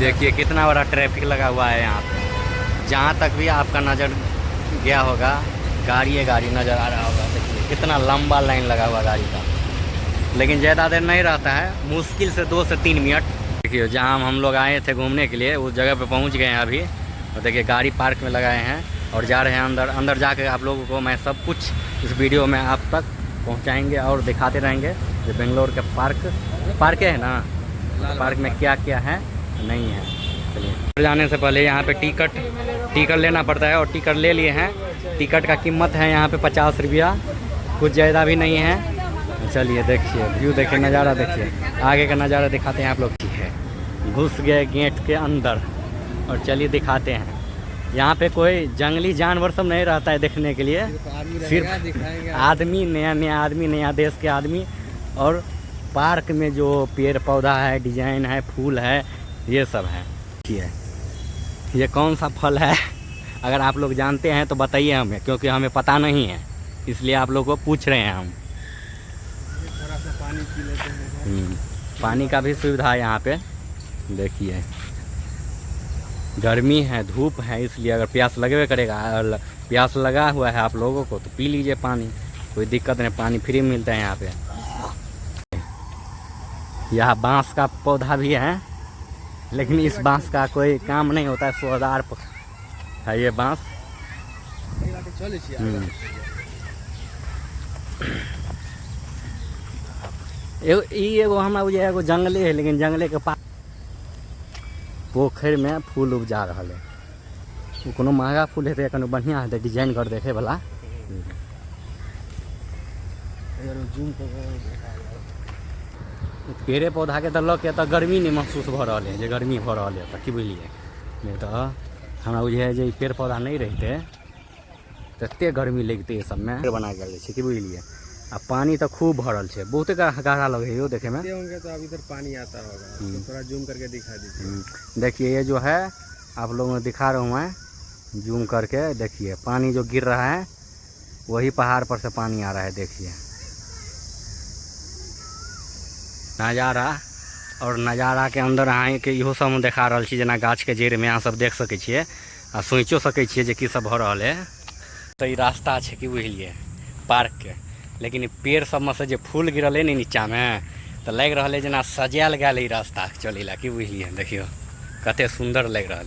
देखिए कितना बड़ा ट्रैफिक लगा हुआ है यहाँ पे। जहाँ तक भी आपका नज़र गया होगा गाड़ी नज़र आ रहा होगा। देखिए कितना लंबा लाइन लगा हुआ गाड़ी का, लेकिन ज़्यादा देर नहीं रहता है, मुश्किल से 2 से 3 मिनट। देखिए जहाँ हम लोग आए थे घूमने के लिए उस जगह पे पहुँच गए हैं अभी। और देखिए गाड़ी पार्क में लगाए हैं और जा रहे हैं अंदर। अंदर जाकर आप लोगों को मैं सब कुछ इस वीडियो में आप तक पहुँचाएँगे और दिखाते रहेंगे जो बेंगलोर के पार्क है ना, पार्क में क्या क्या है नहीं है। चलिए जाने से पहले यहाँ पे टिकट लेना पड़ता है और टिकट ले लिए हैं। टिकट का कीमत है यहाँ पे 50 रुपया, कुछ ज़्यादा भी नहीं है। चलिए देखिए व्यू देखिए, नज़ारा देखिए, आगे का नज़ारा दिखाते हैं आप लोग। ठीक है, घुस गए गेट के अंदर और चलिए दिखाते हैं। यहाँ पे कोई जंगली जानवर सब नहीं रहता है देखने के लिए, सिर्फ आदमी, नया आदमी, नया देश के आदमी। और पार्क में जो पेड़ पौधा है, डिजाइन है, फूल है, ये सब है। ये कौन सा फल है अगर आप लोग जानते हैं तो बताइए हमें, क्योंकि हमें पता नहीं है, इसलिए आप लोग को पूछ रहे हैं हम। थोड़ा सा पानी पी लेते हैं। पानी का भी सुविधा है यहाँ पे। देखिए गर्मी है, धूप है, इसलिए अगर प्यास लगवे करेगा, और प्यास लगा हुआ है आप लोगों को तो पी लीजिए पानी, कोई दिक्कत नहीं, पानी फ्री मिलता है यहाँ पे। यहाँ बांस का पौधा भी है, लेकिन इस बांस का कोई काम नहीं होता है, सोदार है ये बांस। एगो हमारा बुझे एगो जंगले है, लेकिन जंगले के पास पोखर में फूल उपजा रहा है। वो कोनो महंगा फूल है, कोनो बढ़िया है डिजाइन कर देखे वाला। पेड़े पौधा के तो के तो गर्मी नहीं महसूस हो रहा है, जो गर्मी हो रहा है तो कि बुझलिए। नहीं तो हमारा बुझे जो पेड़ पौधा नहीं रहते तो एते गर्मी लगते सब में बना के कि बुझलिए। आ पानी तो खूब भरल है, बहुत गहरा लगे हो देखे में। होंगे तो अभी इधर पानी आता होगा, तो थोड़ा जूम करके दिखा दीजिए। देखिए ये जो है आप लोगों को दिखा रहा हूँ मैं जूम करके। देखिए पानी जो गिर रहा है वही पहाड़ पर से पानी आ रहा है। देखिए नज़ारा, और नज़ारा के अंदर अहाँ के इहो सब देखा रहा छी, जना गाछ के जड़ में अहाँ सब देख सके छिए आ सोचो सके छिए जे की सब भ रहा है। तो ये रास्ता है कि बुझलिए पार्क के, लेकिन पेड़ सब में से जो फूल गिरल है नीचा में तो लग रहा है जना सजायल गया रास्ता चले ला कि बुझलिए। देखियो कते सुंदर लग रहा है,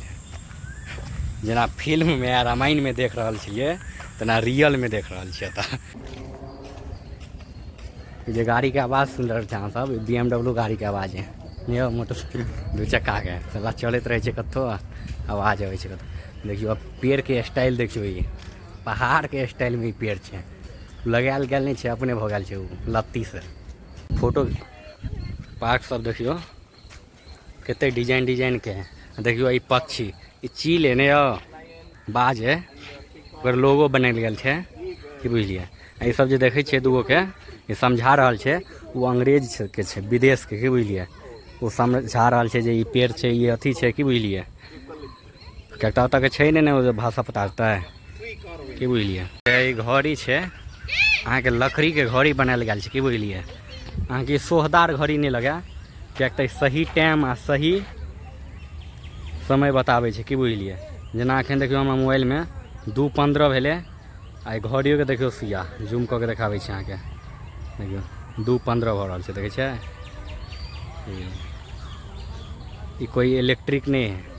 जना फिल्म में या रामायण में देख रहा छिए तना रियल में देख रहा छिए। ये गाड़ी के आवाज़ सुन रहे हैं सब, BMW गाड़ी के आवाज़ है, ये मोटरसाइकिल 2 चक्का के चला चलते रहे कतो आवाज़ आवे छै कतो। देखियो अब पेड़ के स्टाइल देखियो, ये पहाड़ के स्टाइल में पेड़ है, लगायल गया नहीं है, अपने भऽ गेल छै लत्ती से। फोटो पार्क सब देखियो कते डिजाइन के है। देखियो ये पक्षी, ये चील है ने बाज है, ओकर लोगो बनायल गेल छै कि बुझलिए। ये सब जो देखे छे दूगो के ये समझा रहा है, वो अंग्रेज के छे, विदेश के कि बुझलिए। वो समझा रहा है जे ये पेड़ है, ये अथी है कि बुझलिए। कटा तक छै ने वो भाषा पता है कि बुझलिए। ये घड़ी है अहाँ के लकड़ी के घड़ी बनायल गेल छै कि बुझलिए। अहाँ के सोहदार घड़ी नहीं लगे, क्या सही टाइम आ सही समय बताबै छै कि बुझलिए। जना एखन देखियो हमरा मोबाइल में 2:15 भेले, आ घड़ियों के देखियो सुइया जूम कऽ के देखाबै छै अहाँ के। देखियो 2:15 भऽ रहल छै, देखै छै। ई कोई इलेक्ट्रिक नहीं है।